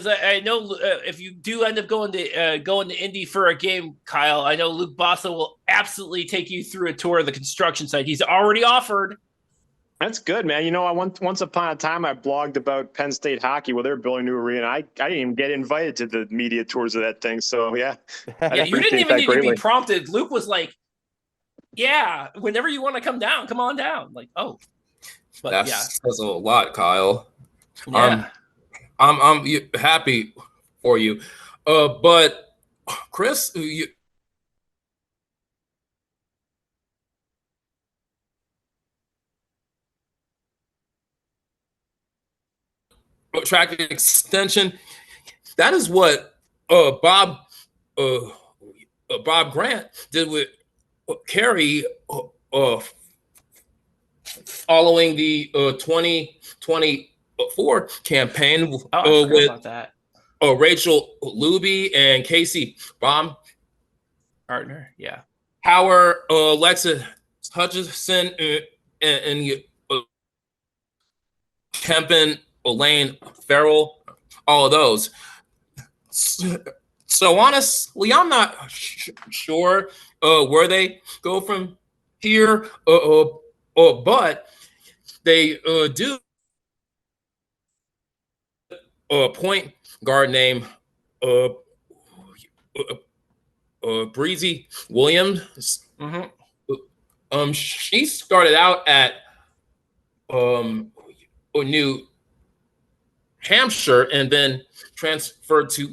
I know if you do end up going to Indy for a game, Kyle, I know Luke Bossa will absolutely take you through a tour of the construction site. He's already offered. That's good, man. Once upon a time, I blogged about Penn State hockey. Well, they're building a new arena. I didn't even get invited to the media tours of that thing. So, yeah. Yeah, you didn't even need to be prompted. Luke was like, yeah, whenever you want to come down, come on down. Like, oh. But, that's a lot, Kyle. Yeah. I'm happy for you. But, Chris, track extension. That is what Bob Grant did with Kerry following the 2024 campaign with Rachel Luby and Casey Baumgartner. Yeah, Howard, Alexa Hutchinson, and Kempen, Elaine Farrell, all of those. So honestly, I'm not sure where they go from here, but they do a point guard named Breezy Williams. Mm-hmm. She started out at New Hampshire and then transferred to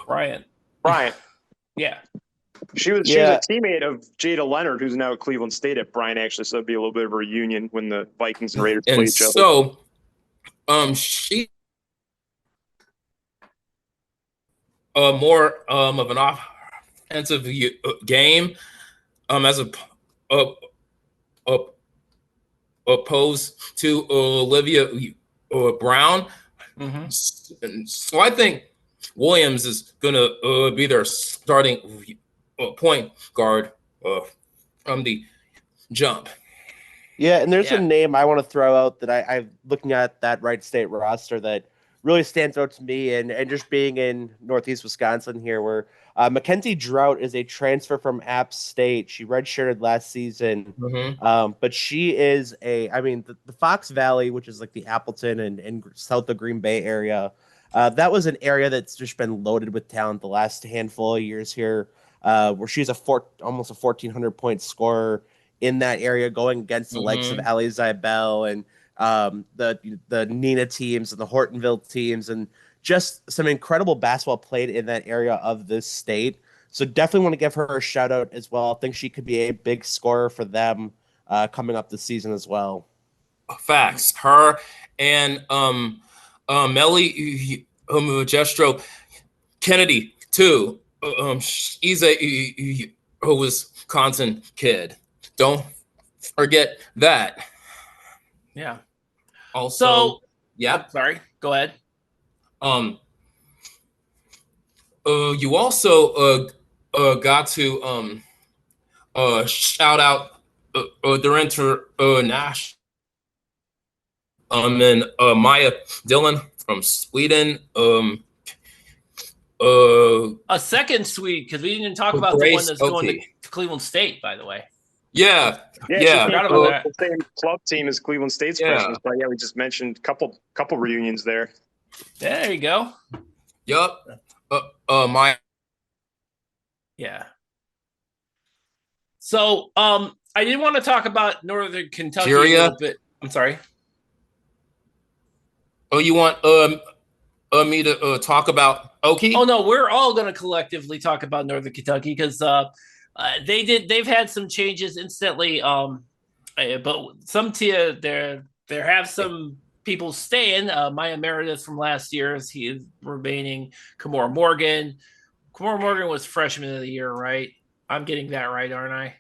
Bryant. Yeah. She was a teammate of Jada Leonard, who's now at Cleveland State at Bryant, actually. So it'd be a little bit of a reunion when the Vikings and Raiders play each other. So, she more of an offensive game, as opposed to Olivia Brown. Mm-hmm. And so I think Williams is going to be their starting point guard from the jump. Yeah, and there's a name I want to throw out that I'm looking at that Wright State roster that really stands out to me, and just being in Northeast Wisconsin here, where Mackenzie Drought is a transfer from App State. She redshirted last season, but she is the Fox Valley, which is like the Appleton and south of Green Bay area. That was an area that's just been loaded with talent the last handful of years here, where she's almost a 1,400 point scorer in that area, going against the likes of Ali Zybel and the Nina teams and the Hortonville teams, and just some incredible basketball played in that area of this state. So definitely want to give her a shout out as well. I think she could be a big scorer for them coming up this season as well. Facts. Her and Melly Jestro Kennedy too. She's a Wisconsin kid. Don't forget that. Yeah. Also, sorry. Go ahead. You also got to shout out their international and Maya Dillon from Sweden. A second suite, because we didn't talk about the one Grace that's going Oki. to Cleveland State, by the way. Yeah, Yeah, yeah. she forgot came about from that. the same club team as Cleveland State's Yeah. freshmen. But yeah, we just mentioned couple reunions there. There you go. Yup. My Yeah. So, I did want to talk about Northern Kentucky a Syria? little bit. I'm sorry. Oh, you want me to talk about Oki? Oh no, we're all going to collectively talk about Northern Kentucky because they've had some changes instantly. But some there have some people staying. Maya Meredith from last year he is remaining. Kamora Morgan was freshman of the year, right? I'm getting that right, aren't I?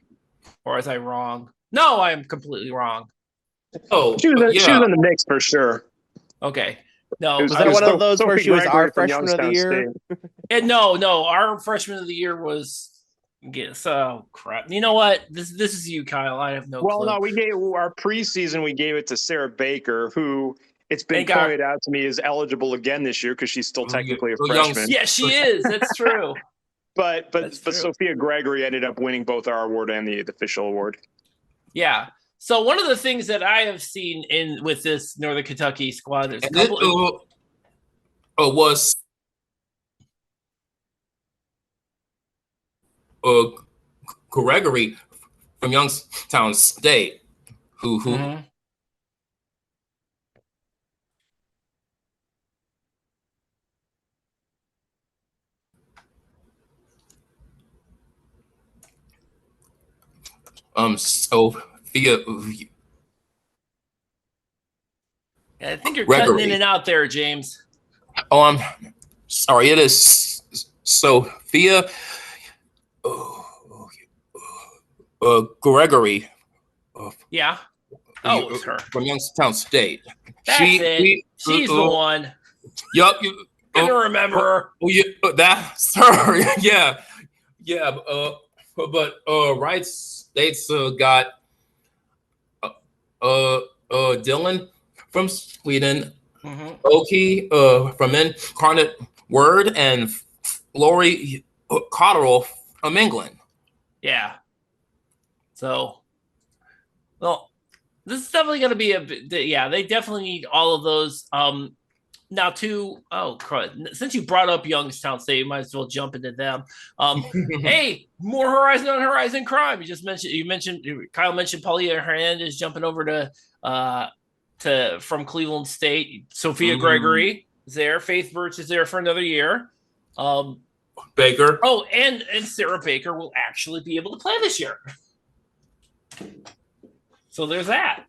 Or is I wrong? No, I am completely wrong. Oh, She was yeah. in the mix for sure. Okay. No, Was that one of those where she was our freshman of the year? And no, our freshman of the year was. Yes. Oh crap! You know what? This is you, Kyle. I have no clue. Well, no, we gave our preseason. We gave it to Sarah Baker, who it's been pointed out to me is eligible again this year because she's still technically a freshman. Yeah, she is. That's true. But Sophia Gregory ended up winning both our award and the official award. Yeah. So one of the things that I have seen with this Northern Kentucky squad, there's a couple. Was Gregory from Youngstown State, who Mm-hmm. Sophia. I think you're Gregory. cutting in and out there, James. Oh, I'm sorry. It is Sophia Gregory. Yeah. Oh, it's her from Youngstown State. That's it. She's the one. Yup. I can remember her. Oh, yeah, that's her. Yeah. But Wright State's got Dylan from Sweden, Oki from Incarnate Word, and Lori Cotterill from England. Yeah. So, well, this is definitely going to be they definitely need all of those. Now, since you brought up Youngstown State, you might as well jump into them. Hey, more Horizon on Horizon crime. Kyle mentioned Paulina Hernandez jumping over to from Cleveland State. Sophia Gregory is there. Faith Birch is there for another year. Baker. Oh, and Sarah Baker will actually be able to play this year. So there's that.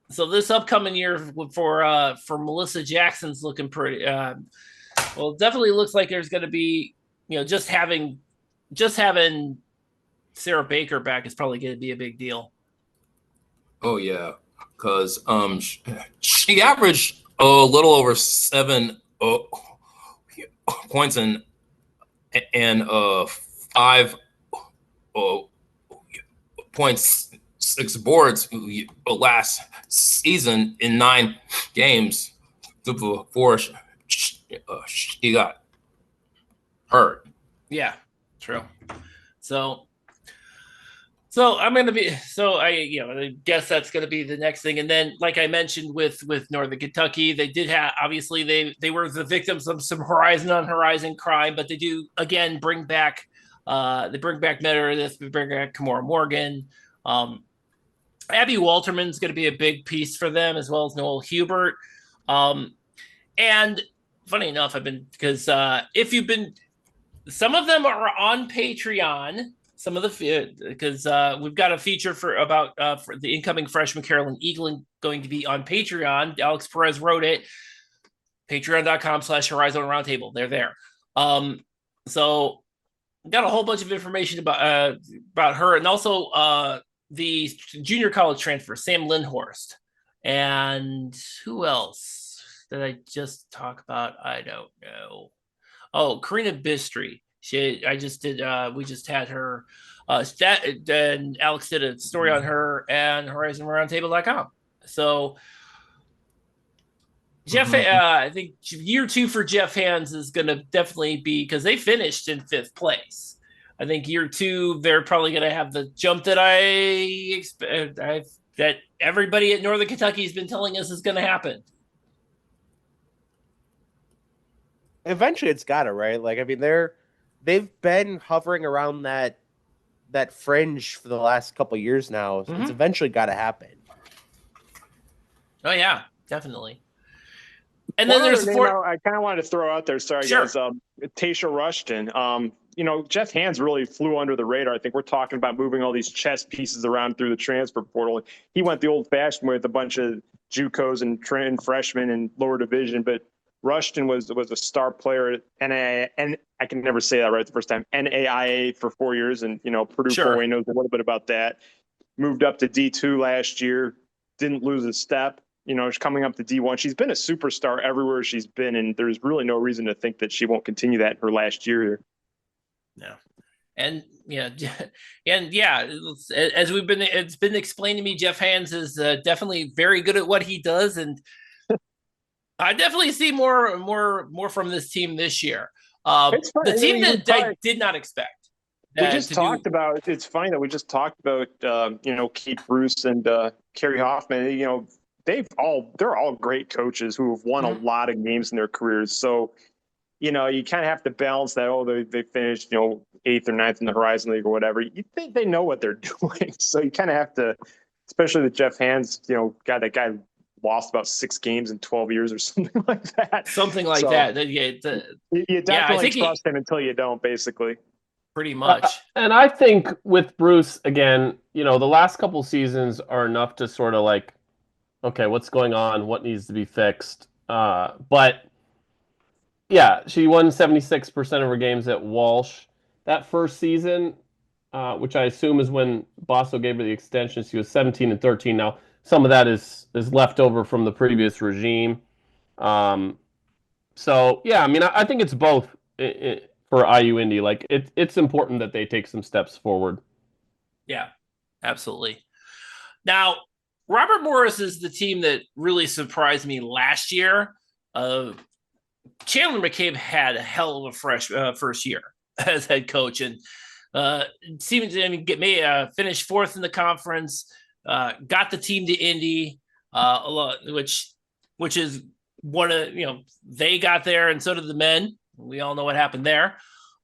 So this upcoming year for Melissa Jackson's looking pretty. Well, it definitely looks like there's going to be, just having Sarah Baker back is probably going to be a big deal. Oh yeah, because she averaged a little over 7 points and 5 points. 6 boards last season in 9 games before she got hurt. Yeah, true. So I'm going to be, I guess that's going to be the next thing. And then, like I mentioned with Northern Kentucky, they did have, obviously they were the victims of some Horizon on Horizon crime, but they do again bring back Meredith, they bring back Kamora Morgan. Abby Walterman's going to be a big piece for them, as well as Noel Hubert. And funny enough, some of them are on Patreon. Some of because we've got a feature for the incoming freshman Carolyn Eaglin going to be on Patreon. Alex Perez wrote it. Patreon.com/HoriZone Roundtable. They're there. So got a whole bunch of information about her, and also the junior college transfer, Sam Lindhorst. And who else did I just talk about? I don't know. Oh, Karina Bistry. We just had her, and Alex did a story on her and HoriZonRoundtable.com. So Jeff, I think year 2 for Jeff Hands is going to definitely be, because they finished in 5th place. I think year 2, they're probably going to have the jump that I expect, that everybody at Northern Kentucky has been telling us is going to happen. Eventually, it's got to, right? Like, I mean, they've been hovering around that fringe for the last couple of years now. Mm-hmm. It's eventually got to happen. Oh yeah, definitely. And then there's I kind of wanted to throw out there. Sorry, guys. Tasha Rushton. Jeff Hands really flew under the radar. I think we're talking about moving all these chess pieces around through the transfer portal. He went the old-fashioned way with a bunch of JUCOs and freshmen in lower division, but Rushton was a star player at NAIA, and I can never say that right the first time. NAIA for 4 years, and Purdue Four-Way knows a little bit about that. Moved up to D2 last year, didn't lose a step. She's coming up to D1. She's been a superstar everywhere she's been, and there's really no reason to think that she won't continue that in her last year here. Yeah. And as it's been explained to me, Jeff Hands is definitely very good at what he does, and I definitely see more from this team this year. The team that I did not expect. We just talked about. It's funny that we just talked about Kate Bruce and Carrie Hoffman. They're all great coaches who have won a lot of games in their careers. So, you kind of have to balance that. They finished, 8th or 9th in the HoriZone League or whatever. You think they know what they're doing. So you kind of have to, especially the Jeff Hands, that guy lost about 6 games in 12 years or something like that. Something like that. You definitely trust him until you don't, basically. Pretty much. And I think with Bruce, again, the last couple seasons are enough to sort of like, okay, what's going on? What needs to be fixed? But yeah, she won 76% of her games at Walsh. That first season, which I assume is when Bosso gave her the extension, she was 17-13. Now, some of that is left over from the previous regime. So yeah, I mean, I think it's both for IU Indy. Like it's important that they take some steps forward. Yeah, absolutely. Now, Robert Morris is the team that really surprised me last year. Chandler McCabe had a hell of a first year as head coach, and seemed to get me finished 4th in the conference. Got the team to Indy, which is one of they got there, and so did the men. We all know what happened there.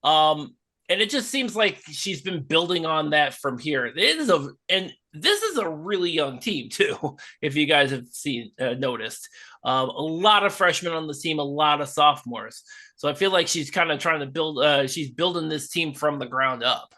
And it just seems like she's been building on that from here. This is a really young team too, if you guys have noticed. A lot of freshmen on the team, a lot of sophomores. So I feel like she's kind of trying to build. She's building this team from the ground up.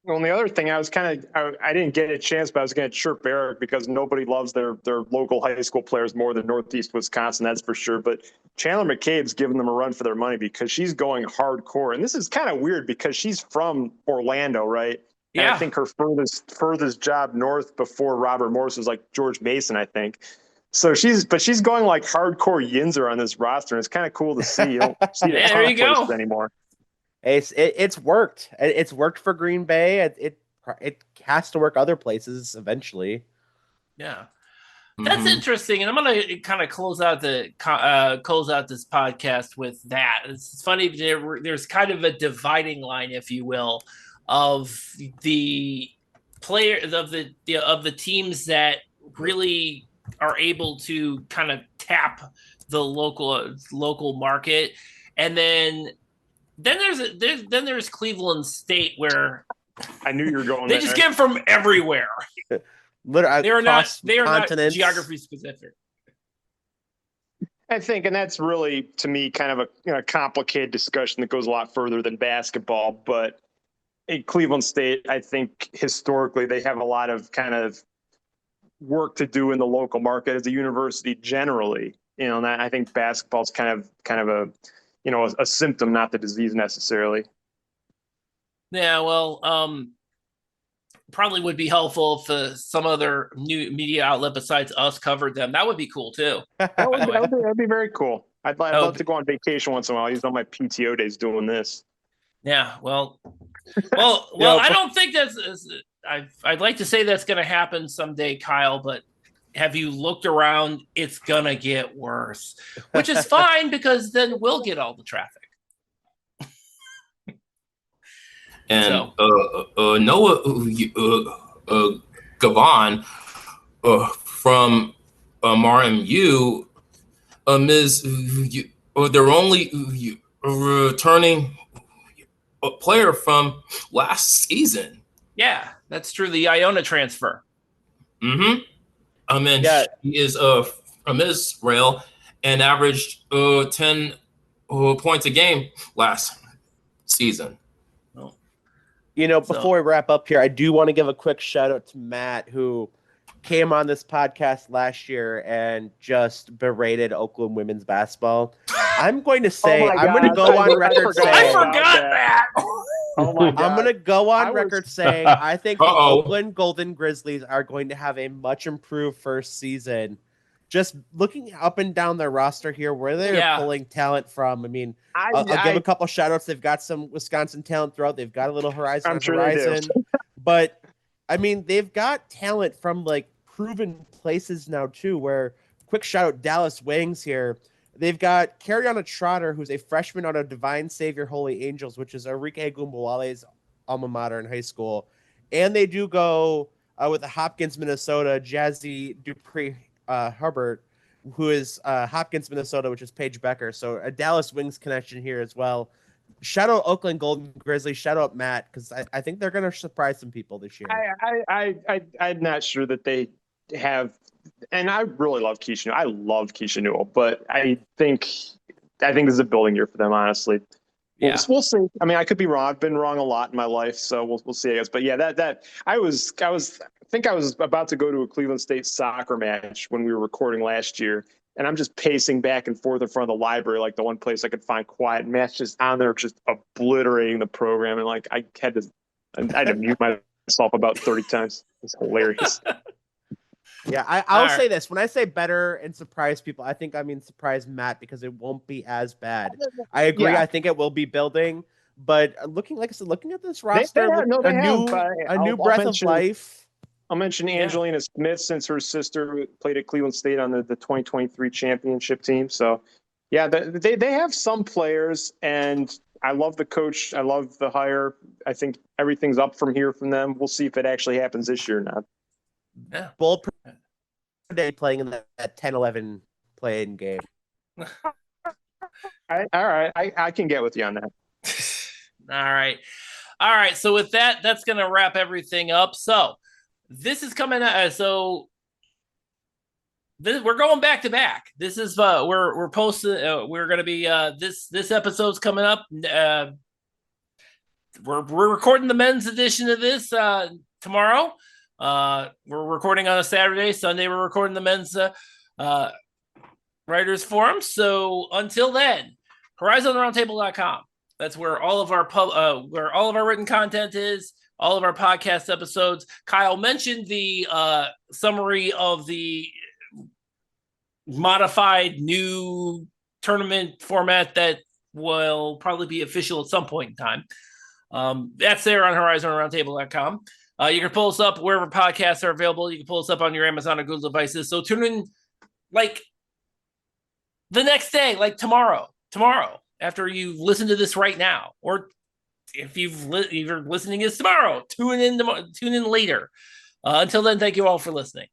Well, the other thing, I didn't get a chance, but I was going to chirp Eric because nobody loves their local high school players more than Northeast Wisconsin, that's for sure. But Chandler McCabe's giving them a run for their money because she's going hardcore. And this is kind of weird because she's from Orlando, right? Yeah. And I think her furthest job north before Robert Morris was like George Mason, I think. So she's going like hardcore Yinzer on this roster, and it's kind of cool to see. You don't see it there you go anymore. It's worked. It's worked for Green Bay. It has to work other places eventually. Yeah, that's interesting. And I'm going to kind of close out this podcast with that. It's funny. There's kind of a dividing line, if you will, of the players of the teams that really are able to kind of tap the local market, and then there's Cleveland State, where I knew you were going. They just get from everywhere. Literally, they are not geography specific. I think, and that's really, to me, kind of a complicated discussion that goes a lot further than basketball. But in Cleveland State, I think historically they have a lot of kind of work to do in the local market as a university generally. And I think basketball is kind of a a symptom, not the disease necessarily. Yeah, well, probably would be helpful if some other new media outlet besides us covered them. That would be cool too. That'd be very cool. I'd love to go on vacation once in a while. I use all my PTO days doing this. Yeah, well, I don't think that's. I'd like to say that's going to happen someday, Kyle, but have you looked around? It's gonna get worse, which is fine because then we'll get all the traffic. And Noah Gavon from RMU is their only returning player from last season. Yeah, that's true. The Iona transfer. Mm-hmm. And he is from Israel and averaged 10 points a game last season. Before we wrap up here, I do want to give a quick shout out to Matt, who came on this podcast last year and just berated Oakland women's basketball. I'm going to say, I'm going to go on record saying, I forgot that. Oh my God. I'm going to go on record saying I think the Oakland Golden Grizzlies are going to have a much improved first season. Just looking up and down their roster here, where they're pulling talent from. I mean, I'll give a couple shout outs. They've got some Wisconsin talent throughout. They've got a little Horizon. I'm sure they do. But I mean, they've got talent from like proven places now too. Where quick shout out Dallas Wings here. They've got Cariana Trotter, who's a freshman out of Divine Savior Holy Angels, which is Enrique Gumbawale's alma mater in high school, and they do go with the Hopkins, Minnesota, Jazzy Dupree Hubbard, who is Hopkins, Minnesota, which is Paige Becker. So a Dallas Wings connection here as well. Shout out Oakland Golden Grizzlies. Shout out Matt, because I think they're going to surprise some people this year. I'm not sure that they have, and I really love Keisha Newell. I love Keisha Newell, but I think this is a building year for them, honestly. Yeah. We'll see. I mean, I could be wrong. I've been wrong a lot in my life, so we'll see, I guess. But yeah, I think I was about to go to a Cleveland State soccer match when we were recording last year, and I'm just pacing back and forth in front of the library, like the one place I could find quiet. And Matt's just on there, just obliterating the program, and like I had to mute myself about 30 times. It's hilarious. Yeah, I'll say this. When I say better and surprise people, I think I mean surprise Matt, because it won't be as bad. I agree. Yeah. I think it will be building, but looking at this roster, a new breath of life. I'll mention Angelina Smith, since her sister played at Cleveland State on the 2023 championship team. So, yeah, they have some players, and I love the coach. I love the hire. I think everything's up from here from them. We'll see if it actually happens this year or not. Yeah. Bold day playing in that 10-11 play-in game. All right. I can get with you on that. All right. So with that, that's going to wrap everything up. So this is coming out. We're going back to back. This is we're posting. We're going to be this episode's coming up. We're recording the men's edition of this tomorrow. We're recording on a Saturday. Sunday, we're recording the men's writers forum. So until then, HoriZoneRoundtable.com. That's where all of our written content is, all of our podcast episodes. Kyle mentioned the summary of the modified new tournament format that will probably be official at some point in time. That's there on HoriZoneRoundtable.com. You can pull us up wherever podcasts are available. You can pull us up on your Amazon or Google devices. So tune in like the next day, like tomorrow, after you listen to this right now, or if you're listening to this tomorrow, tune in later. Until then, thank you all for listening.